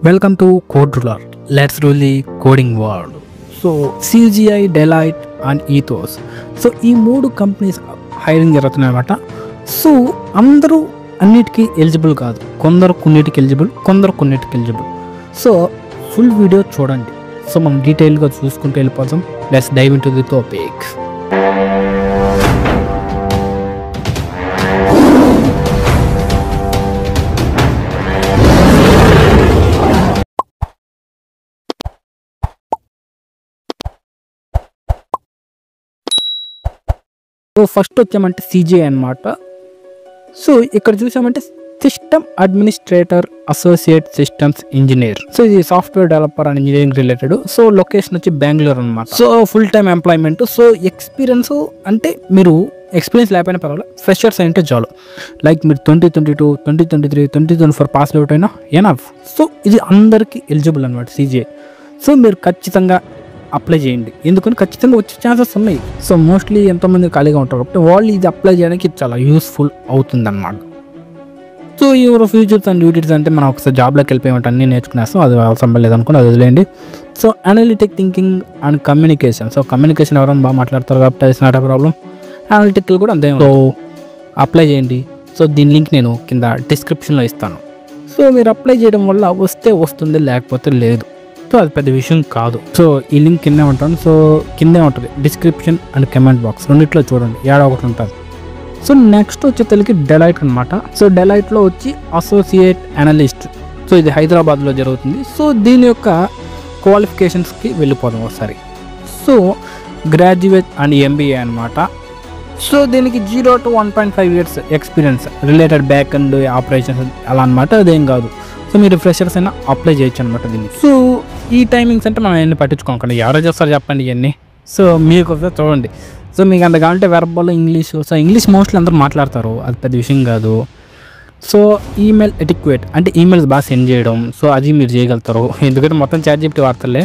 Welcome to Code Ruler. Let's rule the coding world. So CGI, Deloitte and Ethos. So ఈ మూడు companies hiring జరుగుతున్నాయన్నమాట. So అందరూ అన్నిటికీ eligible కాదు, కొందరు కొన్నిటికి ఎలిజిబుల్, కొందరు కొన్నిటికి ఎలిజిబుల్. సో ఫుల్ వీడియో చూడండి. సో మనం డీటెయిల్గా చూసుకుంటూ వెళ్ళిపోతాం. Let's dive in to the topic. So first వచ్చామంటే సిజిఐ అనమాట. సో ఇక్కడ చూసామంటే system administrator associate systems engineer. So ఇది software developer and engineering related. So location వచ్చి బెంగళూరు అనమాట. So full time employment. So experience అంటే మీరు ఎక్స్పీరియన్స్ లేకపోయినా పర్వాలేదు, ఫ్రెషర్స్ అంటే చాలు. లైక్ మీరు 2022, 2023, 2024 పాస్ అవుట్ అయినా ఎనఫ్. సో ఇది అందరికీ ఎలిజిబుల్ అనమాట సిజిఐ. సో మీరు ఖచ్చితంగా అప్లై చేయండి, ఎందుకంటే ఖచ్చితంగా వచ్చే ఛాన్సెస్ ఉన్నాయి. సో మోస్ట్లీ ఎంతోమంది ఖాళీగా ఉంటారు కాబట్టి వాళ్ళు ఇది అప్లై చేయడానికి చాలా యూస్ఫుల్ అవుతుంది అన్నమాట. సో ఎవరో ఫ్యూచర్స్ అండ్ డ్యూటీస్ అంటే మనం ఒకసారి జాబ్లోకి వెళ్ళిపోయి అన్నీ నేర్చుకునేస్తాం, అది అవసరం లేదు అనుకుని అది వదిలేయండి. So analytic thinking and communication. So communication ఎవరైనా బాగా మాట్లాడతారు కాబట్టి అది నాట్ ప్రాబ్లం. అనలిటికల్ కూడా అంతే. సో అప్లై చేయండి. సో దీని లింక్ నేను కింద డిస్క్రిప్షన్లో ఇస్తాను. సో మీరు అప్లై చేయడం వల్ల వస్తే వస్తుంది, లేకపోతే లేదు. సో అది పెద్ద విషయం కాదు. సో ఈ లింక్ కిందే ఉంటాను. సో కిందే ఉంటుంది డిస్క్రిప్షన్ అండ్ కమెంట్ బాక్స్ రెండిట్లో చూడండి, ఏడా ఒకటి ఉంటుంది. సో నెక్స్ట్ వచ్చేసరికి డెలాయిట్ అనమాట. సో డెలాయిట్లో వచ్చి అసోసియేట్ అనలిస్ట్. సో ఇది హైదరాబాద్లో జరుగుతుంది. సో దీని యొక్క క్వాలిఫికేషన్స్కి వెళ్ళిపోదాం ఒకసారి. సో గ్రాడ్యుయేట్ అండ్ ఎంబీఏ అనమాట. సో దీనికి 0 to 1.5 years experience related back and operations అలా అనమాట, అదేం కాదు. సో మీరు ఫ్రెషర్స్ అయినా అప్లై చేయొచ్చు అనమాట దీన్ని. సో ఈ టైమింగ్స్ అంటే మనం ఎన్ని పట్టించుకోకండి, ఎవరో చేస్తారు చెప్పండి ఇవన్నీ. సో మీకు ఒకసారి చూడండి. సో మీకు అంత కావాలంటే verbal English. So English mostly అందరూ మాట్లాడతారు, అది పెద్ద విషయం కాదు. సో ఈమెయిల్ ఎటిక్వేట్ అంటే ఈమెయిల్స్ బాగా సెండ్ చేయడం. సో అది మీరు చేయగలుగుతారు, ఎందుకంటే మొత్తం ChatGPT వార్తలే.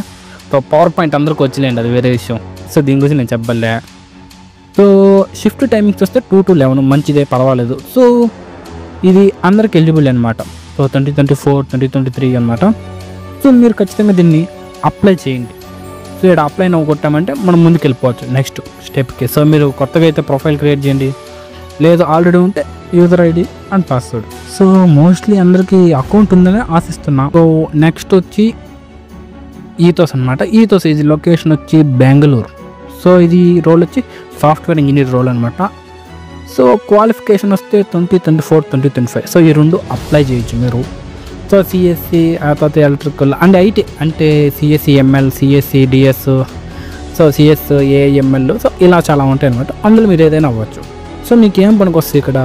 సో పవర్ పాయింట్ అందరికి వచ్చలేండి, అది వేరే విషయం. సో దీని గురించి నేను చెప్పలే. సో షిఫ్ట్ టైమింగ్స్ వస్తే 2 to 11 మంచిదే, పర్వాలేదు. సో ఇది అందరికి ఎలిజిబుల్ అనమాట. సో 2024, 2023 అనమాట. సో మీరు ఖచ్చితంగా దీన్ని అప్లై చేయండి. సో ఇక్కడ అప్లై నవ్వు కొట్టామంటే మనం ముందుకు వెళ్ళిపోవచ్చు నెక్స్ట్ స్టెప్కి. సో మీరు కొత్తగా అయితే ప్రొఫైల్ క్రియేట్ చేయండి, లేదు ఆల్రెడీ ఉంటే user ID and password. So mostly అందరికీ అకౌంట్ ఉందని ఆశిస్తున్నా. సో నెక్స్ట్ వచ్చి ఈథోస్ అనమాట. ఈథోస్ ఇది లొకేషన్ వచ్చి బెంగళూరు. సో ఇది రోల్ వచ్చి సాఫ్ట్వేర్ ఇంజనీర్ రోల్ అనమాట. సో క్వాలిఫికేషన్ వస్తే 2024, 2025. సో ఈ రెండు అప్లై చేయొచ్చు మీరు. సో సిఎస్సి, ఆ తర్వాత ఎలక్ట్రికల్ అండ్ ఐటీ అంటే CSE ML, CSE DS, so CS AML. So ఇలా చాలా ఉంటాయి అనమాట, అందులో మీరు ఏదైనా అవ్వచ్చు. సో మీకు ఏం పనికి వస్తుంది ఇక్కడ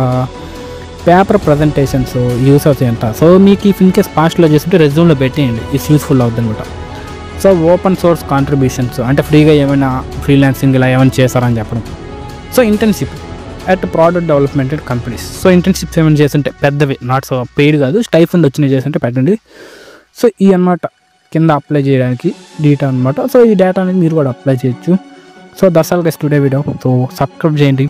పేపర్ ప్రజెంటేషన్స్ యూస్ అవుతాయి అంట. సో మీకు ఈ ఇన్కేస్ పాస్ట్లో చేస్తుంటే రెజ్యూమ్లో పెట్టేయండి, ఇట్స్ యూస్ఫుల్ అవుతుంది అనమాట. సో ఓపెన్ సోర్స్ కాంట్రిబ్యూషన్స్ అంటే ఫ్రీగా ఏమైనా ఫ్రీలాన్సింగ్ ఇలా ఏమైనా చేస్తారని చెప్పడం. So internship at product development companies. So internships ఏమైనా చేస్తుంటే పెద్దవి, నాట్ సో పెయిడ్ కాదు, స్టైఫండ్ వచ్చినవి చేస్తుంటే పెట్టండి. సో ఈ అనమాట కింద అప్లై చేయడానికి డేటా అనమాట. సో ఈ డేటా అనేది మీరు కూడా అప్లై చేయొచ్చు. So that's all guys today video. So subscribe చేయండి.